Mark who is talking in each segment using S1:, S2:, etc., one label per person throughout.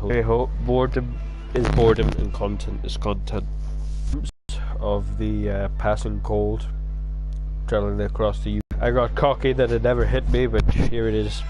S1: Boredom is boredom and content is content. Of the passing cold traveling across the UK. I got cocky that it never hit me, but here it is.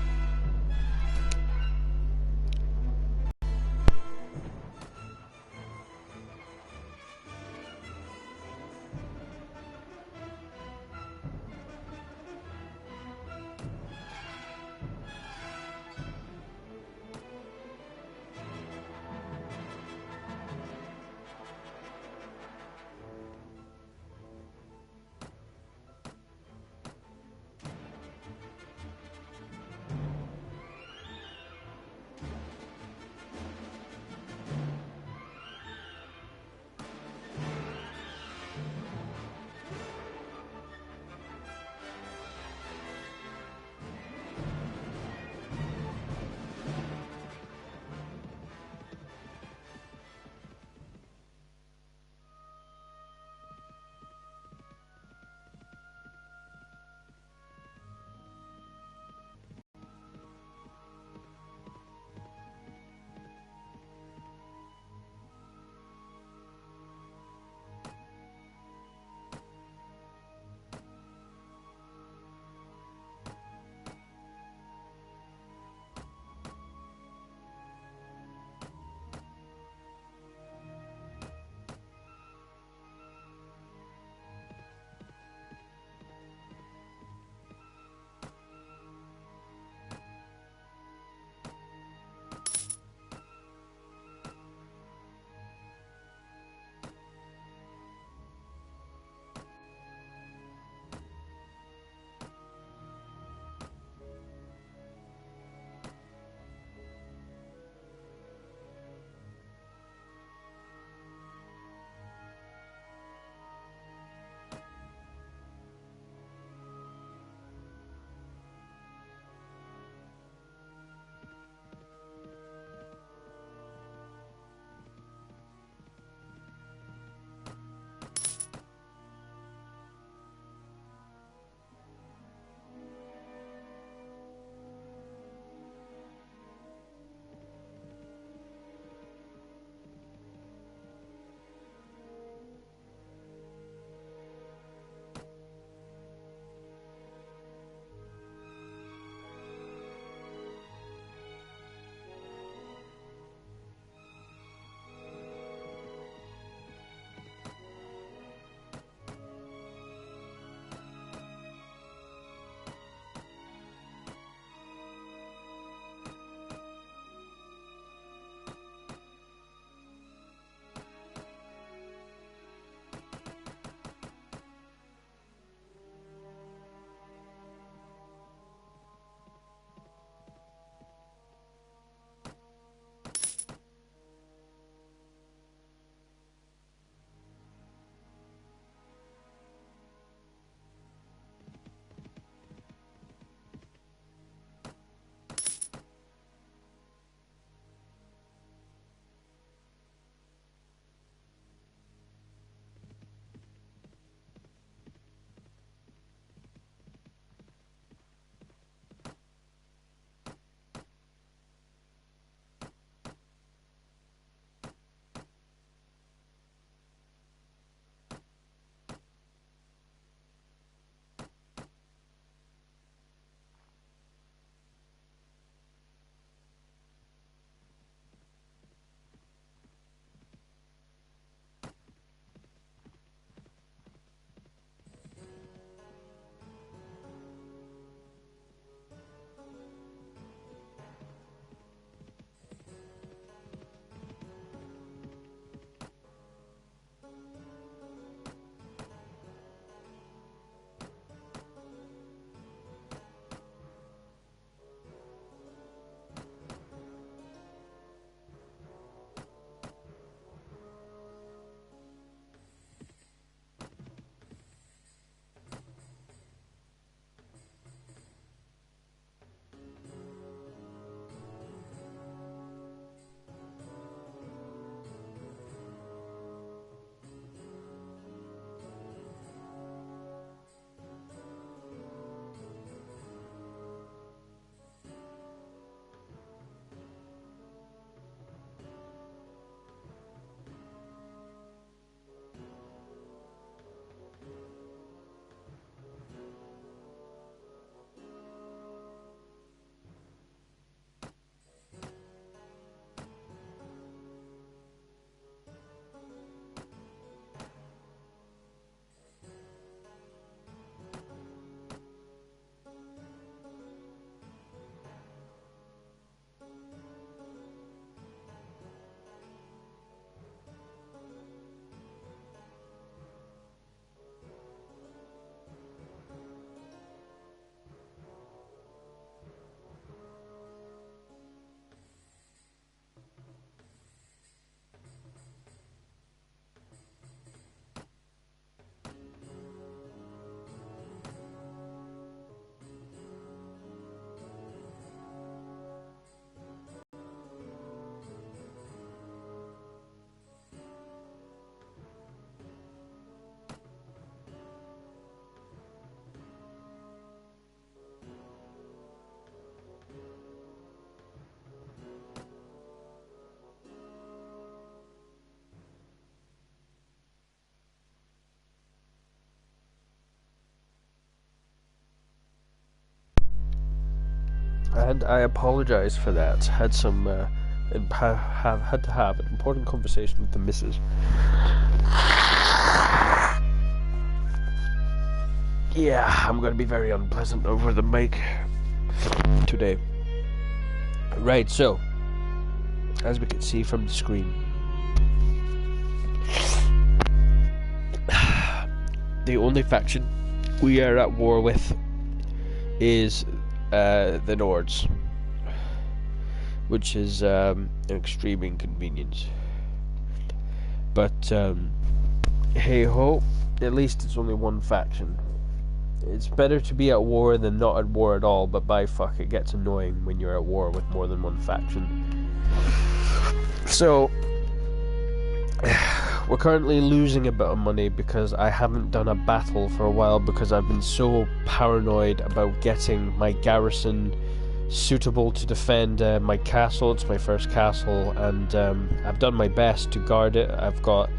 S1: and I apologise for that. Had to have an important conversation with the missus. Yeah, I'm going to be very unpleasant over the mic today. Right, so, as we can see from the screen, the only faction we are at war with is the Nords, which is an extreme inconvenience. But hey ho, at least it's only one faction. It's better to be at war than not at war at all, but by fuck, it gets annoying when you're at war with more than one faction. So, we're currently losing a bit of money because I haven't done a battle for a while because I've been so paranoid about getting my garrison suitable to defend my castle. It's my first castle, and I've done my best to guard it. I've got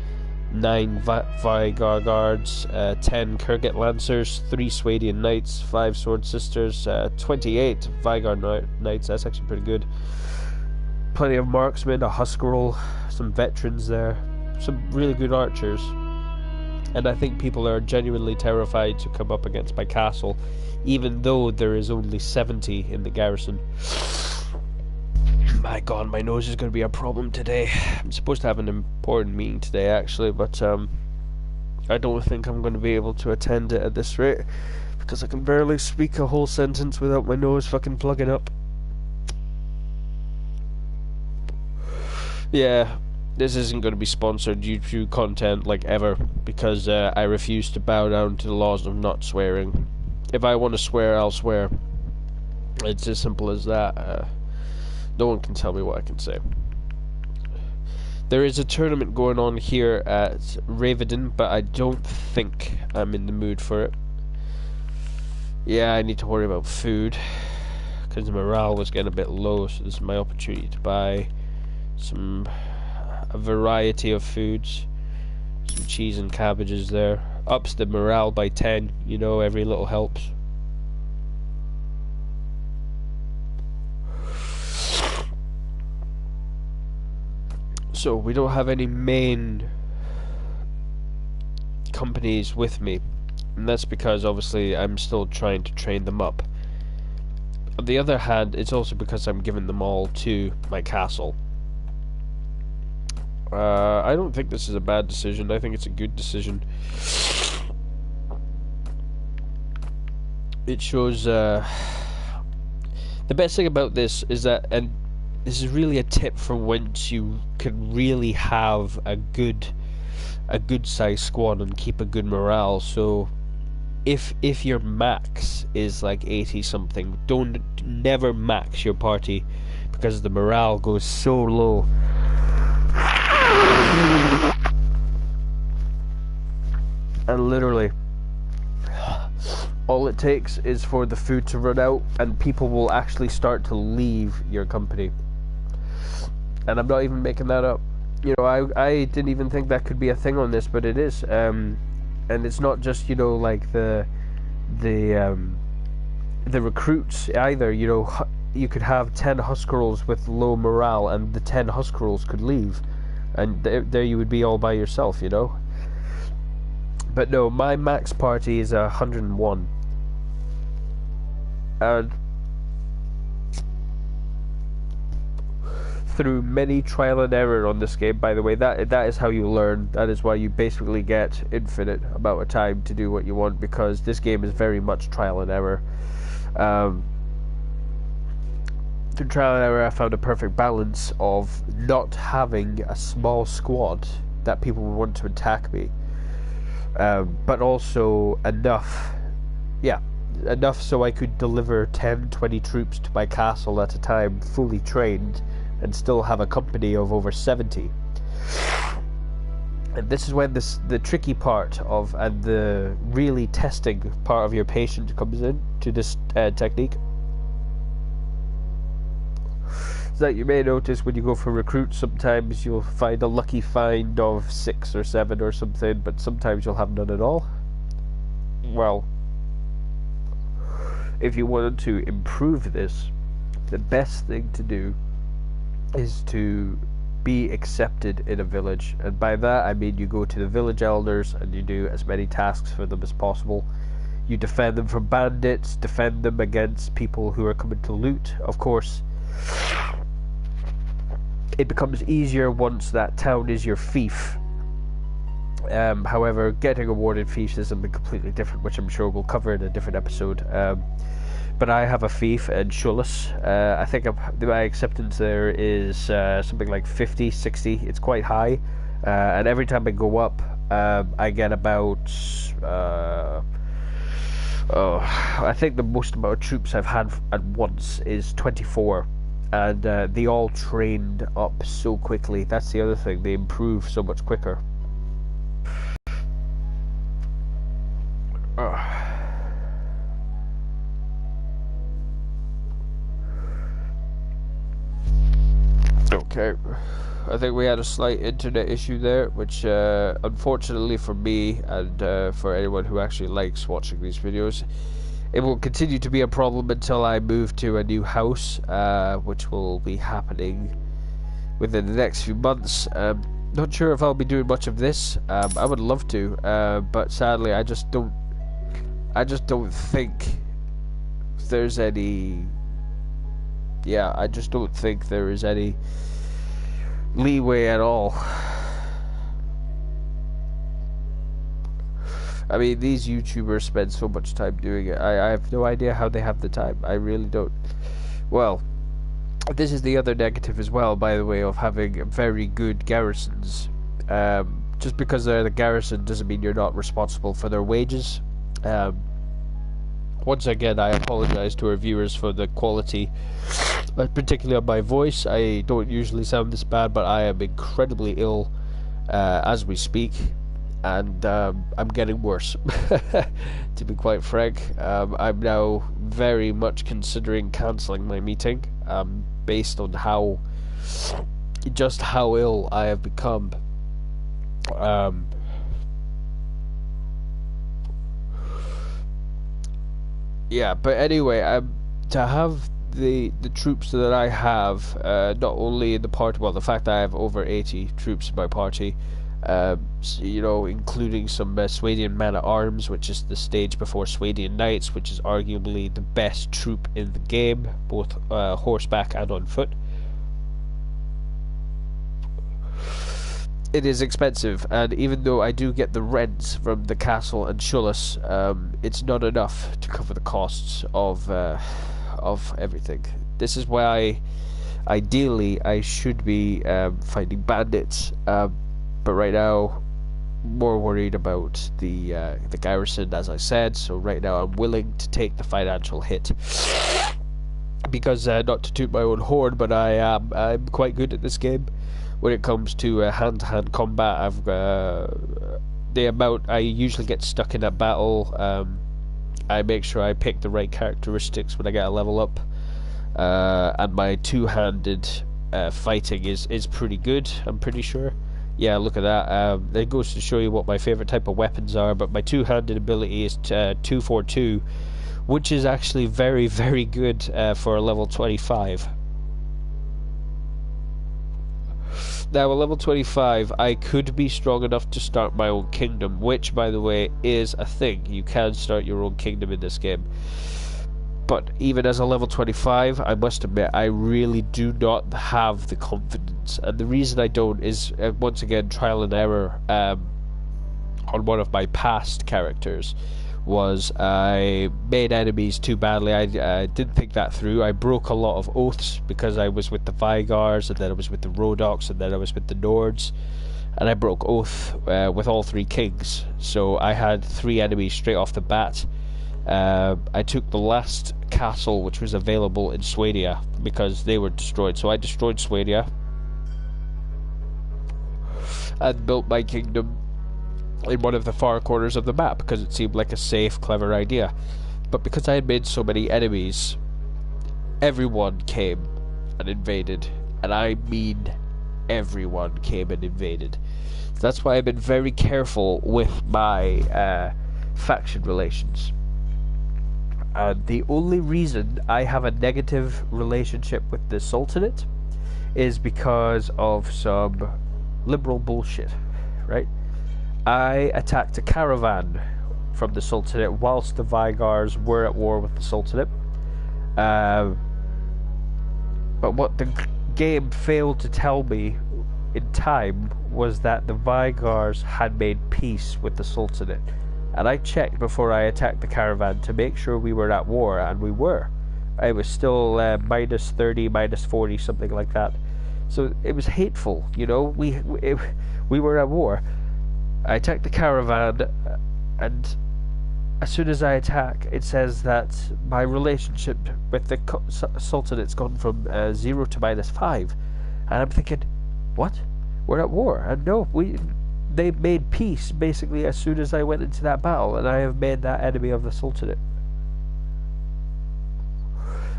S1: 9 Vigar guards, 10 Kurgat lancers, 3 Swadian knights, 5 sword sisters, 28 Vigar knights. That's actually pretty good. Plenty of marksmen, a huskarl, some veterans there, some really good archers, and I think people are genuinely terrified to come up against my castle, even though there is only 70 in the garrison. My god, my nose is going to be a problem today. I'm supposed to have an important meeting today, actually, but I don't think I'm going to be able to attend it at this rate, because I can barely speak a whole sentence without my nose fucking plugging up. Yeah, this isn't going to be sponsored YouTube content, like, ever, because I refuse to bow down to the laws of not swearing. If I want to swear, I'll swear. It's as simple as that. No one can tell me what I can say. There is a tournament going on here at Ravedan, but I don't think I'm in the mood for it. Yeah, I need to worry about food, because the morale was getting a bit low, so this is my opportunity to buy a variety of foods. Some cheese and cabbages there. Ups the morale by 10, you know, every little helps. So we don't have any main companies with me, and that's because obviously I'm still trying to train them up. On the other hand, it's also because I'm giving them all to my castle. I don't think this is a bad decision. I think it's a good decision. It shows the best thing about this is that, and this is really a tip for once you can really have a good size squad and keep a good morale. So if your max is like 80 something, never max your party, because the morale goes so low. And literally, all it takes is for the food to run out and people will actually start to leave your company. And I'm not even making that up. You know, I didn't even think that could be a thing on this, but it is. And it's not just, you know, like the recruits either. You know, you could have 10 huskarls with low morale, and the 10 huskarls could leave, and there you would be all by yourself, you know. But no, my max party is 101, and through many trial and error on this game, by the way, that is how you learn. That is why you basically get infinite amount of time to do what you want, because this game is very much trial and error. Through trial and error, I found a perfect balance of not having a small squad that people would want to attack me, but also enough so I could deliver 10-20 troops to my castle at a time, fully trained, and still have a company of over 70. And this is when the tricky part of, and the really testing part of your patience comes in to this technique. So that you may notice when you go for recruits, sometimes you'll find a lucky find of 6 or 7 or something, but sometimes you'll have none at all. Well, if you wanted to improve this, the best thing to do is to be accepted in a village, and by that I mean you go to the village elders and you do as many tasks for them as possible. You defend them from bandits, defend them against people who are coming to loot. Of course, it becomes easier once that town is your fief. However, getting awarded fiefs is something completely different, which I'm sure we'll cover in a different episode. But I have a fief in Shulis. I think my acceptance there is something like 50, 60. It's quite high. And every time I go up, I get about... I think the most amount of troops I've had at once is 24. And they all trained up so quickly. That's the other thing. They improve so much quicker. Okay, I think we had a slight internet issue there, which unfortunately for me and for anyone who actually likes watching these videos, it will continue to be a problem until I move to a new house, which will be happening within the next few months. Not sure if I'll be doing much of this. I would love to, but sadly I just don't think there's any... Yeah, I just don't think there is any leeway at all. I mean, these YouTubers spend so much time doing it. I have no idea how they have the time. I really don't. Well, this is the other negative as well, by the way, of having very good garrisons. Just because they're the garrison doesn't mean you're not responsible for their wages. Once again, I apologize to our viewers for the quality, particularly on my voice. I don't usually sound this bad, but I am incredibly ill as we speak, and I'm getting worse. To be quite frank, I'm now very much considering cancelling my meeting, based on how ill I have become. Yeah, but anyway, to have the troops that I have, not only in the party, well, the fact that I have over 80 troops in my party, you know, including some Swadian man-at-arms, which is the stage before Swadian Knights, which is arguably the best troop in the game, both horseback and on foot. It is expensive, and even though I do get the rents from the castle and Shulis, it's not enough to cover the costs of everything. This is why, ideally, I should be fighting bandits, but right now, more worried about the garrison, as I said. So right now, I'm willing to take the financial hit because, not to toot my own horn, but I'm quite good at this game. When it comes to hand-to-hand combat, the amount I usually get stuck in a battle, I make sure I pick the right characteristics when I get a level up, and my two-handed fighting is pretty good, I'm pretty sure. Yeah, look at that. It goes to show you what my favourite type of weapons are, but my two-handed ability is 242, which is actually very, very good for a level 25. Now, at level 25, I could be strong enough to start my own kingdom, which, by the way, is a thing. You can start your own kingdom in this game. But even as a level 25, I must admit, I really do not have the confidence. And the reason I don't is, once again, trial and error on one of my past characters. Was I made enemies too badly. I didn't think that through. I broke a lot of oaths because I was with the Vigars, and then I was with the Rodoks, and then I was with the Nords, and I broke oath with all three kings. So I had 3 enemies straight off the bat. I took the last castle which was available in Swadia because they were destroyed. So I destroyed Swadia and built my kingdom in one of the far corners of the map because it seemed like a safe, clever idea. But because I had made so many enemies, everyone came and invaded, and I mean everyone came and invaded. So that's why I've been very careful with my faction relations. And the only reason I have a negative relationship with the Sultanate is because of some liberal bullshit, right? I attacked a caravan from the Sultanate whilst the Vigars were at war with the Sultanate. But what the game failed to tell me in time was that the Vigars had made peace with the Sultanate. And I checked before I attacked the caravan to make sure we were at war, and we were. It was still minus 30, minus 40, something like that. So it was hateful, you know. We were at war. I attacked the caravan, and as soon as I attack, it says that my relationship with the Sultanate's gone from 0 to -5. And I'm thinking, what? We're at war. And no, they made peace basically as soon as I went into that battle, and I have made that enemy of the Sultanate.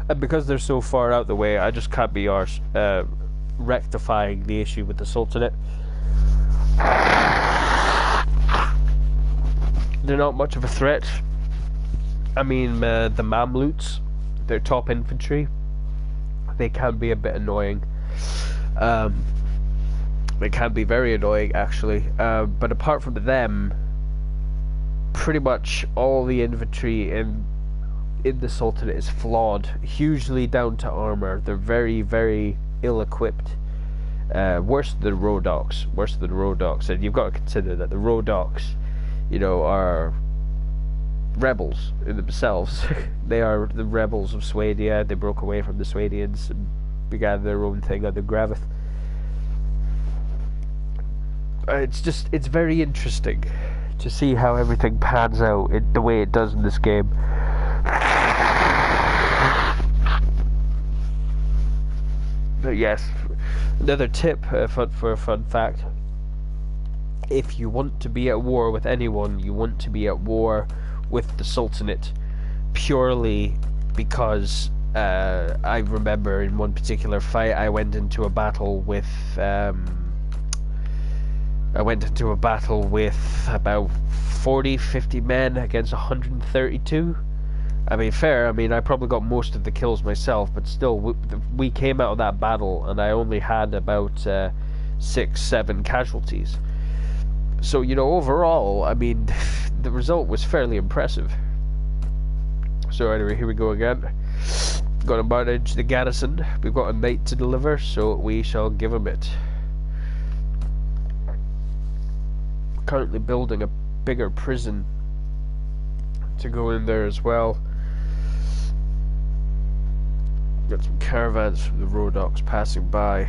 S1: And because they're so far out the way, I just can't be arsed rectifying the issue with the Sultanate. They're not much of a threat. I mean, the Mamluks, they're top infantry. They can be a bit annoying. They can be very annoying, actually. But apart from them, pretty much all the infantry in the Sultanate is flawed, hugely down to armor. They're very, very ill-equipped. Worse than the Rodoks. And you've got to consider that the Rodoks, you know, are rebels in themselves. They are the rebels of Swadia. They broke away from the Swadians and began their own thing under Gravith. It's very interesting to see how everything pans out the way it does in this game. But yes, another tip for a fun fact: if you want to be at war with anyone, you want to be at war with the Sultanate, purely because I remember in one particular fight I went into a battle with about 40-50 men against 132. I mean, fair. I mean, I probably got most of the kills myself, but still, we came out of that battle and I only had about 6-7 casualties. So, you know, overall, I mean, the result was fairly impressive. So anyway, here we go again. Got to manage the garrison. We've got a knight to deliver, so we shall give him it. Currently building a bigger prison to go in there as well. Got some caravans from the Rodoks passing by.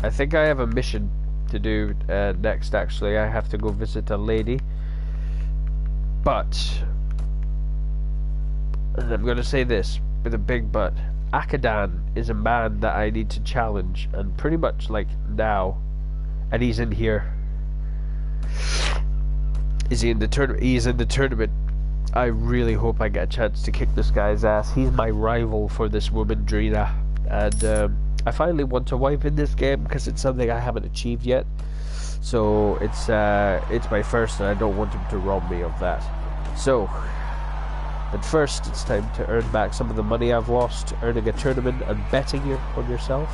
S1: I think I have a mission to do next, actually. I have to go visit a lady. But, and I'm going to say this with a big but, Akadan is a man that I need to challenge, and pretty much like now. And he's in here. Is he in the tournament? He's in the tournament. I really hope I get a chance to kick this guy's ass. He's my rival for this woman, Drina. And I finally want a wife in this game because it's something I haven't achieved yet. So it's my first, and I don't want him to rob me of that. So, but first it's time to earn back some of the money I've lost earning a tournament and betting on yourself.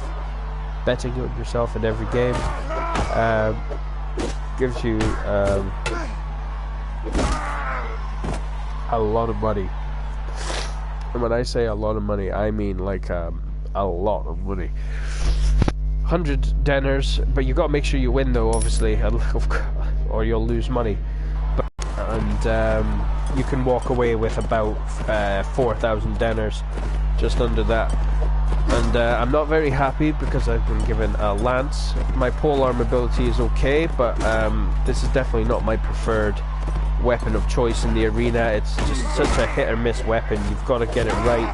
S1: Betting on yourself in every game gives you a lot of money. And when I say a lot of money, I mean like a lot of money. 100 dinars, but you got to make sure you win though, obviously, or you'll lose money. And you can walk away with about 4,000 dinars, just under that. And I'm not very happy because I've been given a lance. My polearm ability is okay, but this is definitely not my preferred weapon of choice in the arena. It's just such a hit or miss weapon. You've got to get it right.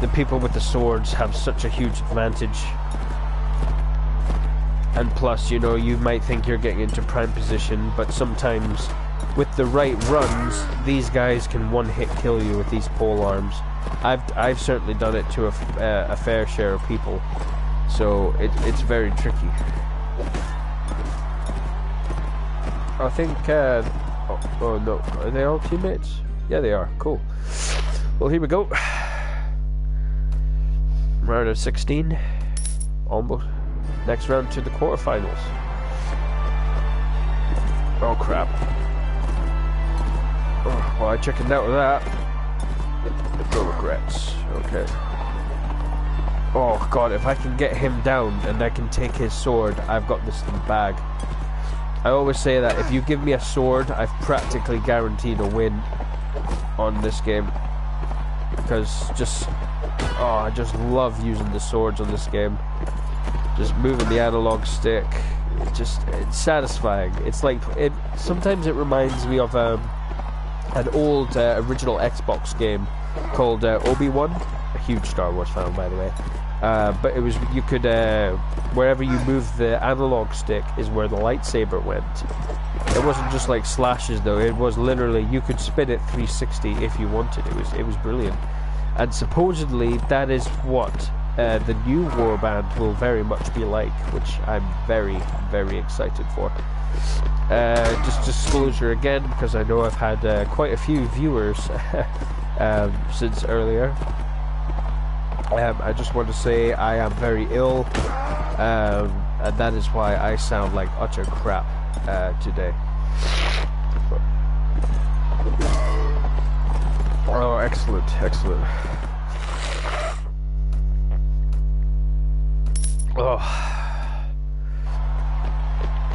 S1: The people with the swords have such a huge advantage. And plus, you know, you might think you're getting into prime position, but sometimes with the right runs, these guys can one-hit kill you with these polearms. I've certainly done it to a fair share of people, so it's very tricky. I think Oh no, are they all teammates? Yeah, they are. Cool. Well, here we go. Round of 16. Almost. Next round to the quarterfinals. Oh crap. Oh, well, I chickened out of that. No regrets. Okay. Oh god, if I can get him down and I can take his sword, I've got this in the bag. I always say that if you give me a sword, I've practically guaranteed a win on this game. Because I just love using the swords on this game. Just moving the analog stick, it's satisfying. It's like, sometimes it reminds me of an old original Xbox game called Obi-Wan. A huge Star Wars fan, by the way. But it was, you could, wherever you move the analog stick is where the lightsaber went. It wasn't just like slashes though, it was literally, you could spin it 360 if you wanted. It was brilliant. And supposedly that is what the new Warband will very much be like, which I'm very, very excited for. Just disclosure again, because I know I've had quite a few viewers since earlier. I just want to say I am very ill, and that is why I sound like utter crap today. Oh, excellent, excellent.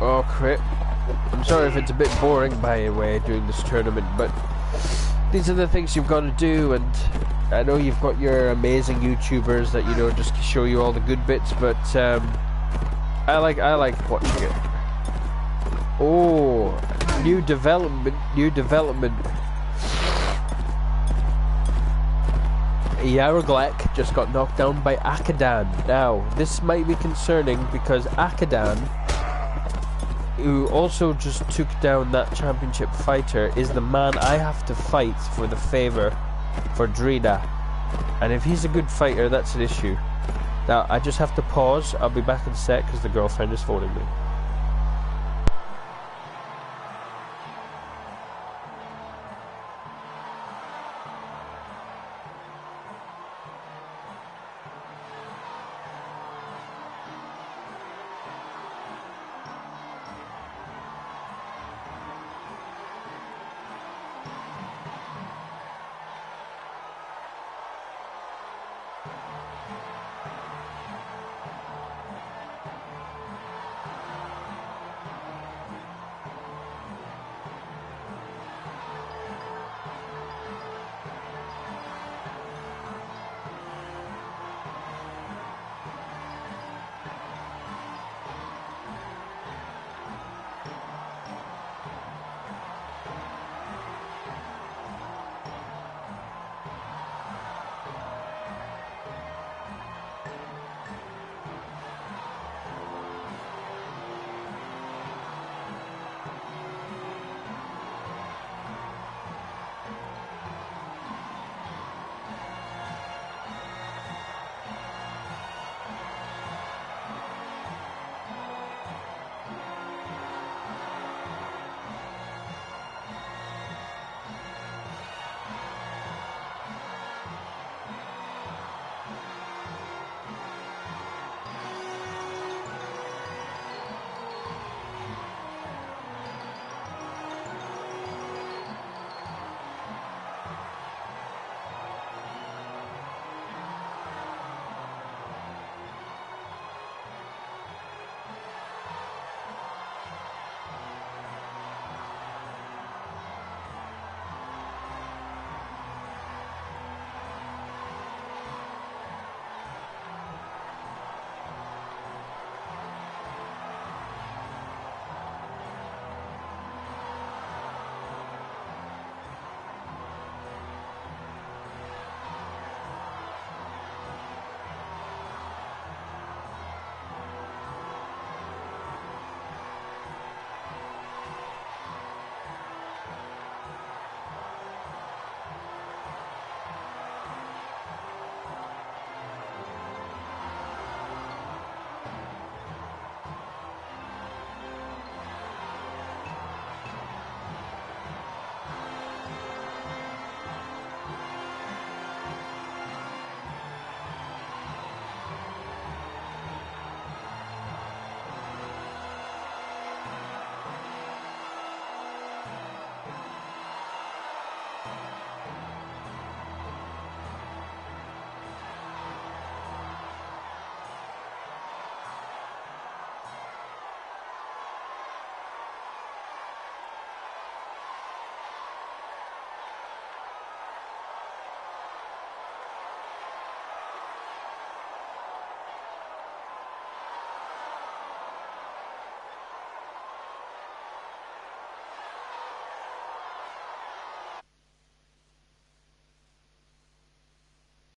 S1: Oh, crit. I'm sorry if it's a bit boring, by the way, doing this tournament, but these are the things you've got to do, and I know you've got your amazing YouTubers that, you know, just show you all the good bits, but I like watching it. Oh, new development. Yarglek just got knocked down by Akadan. Now, this might be concerning because Akadan, who also just took down that championship fighter, is the man I have to fight for the favor for Drina. And if he's a good fighter, that's an issue. Now, I just have to pause. I'll be back in a sec because the girlfriend is phoning me.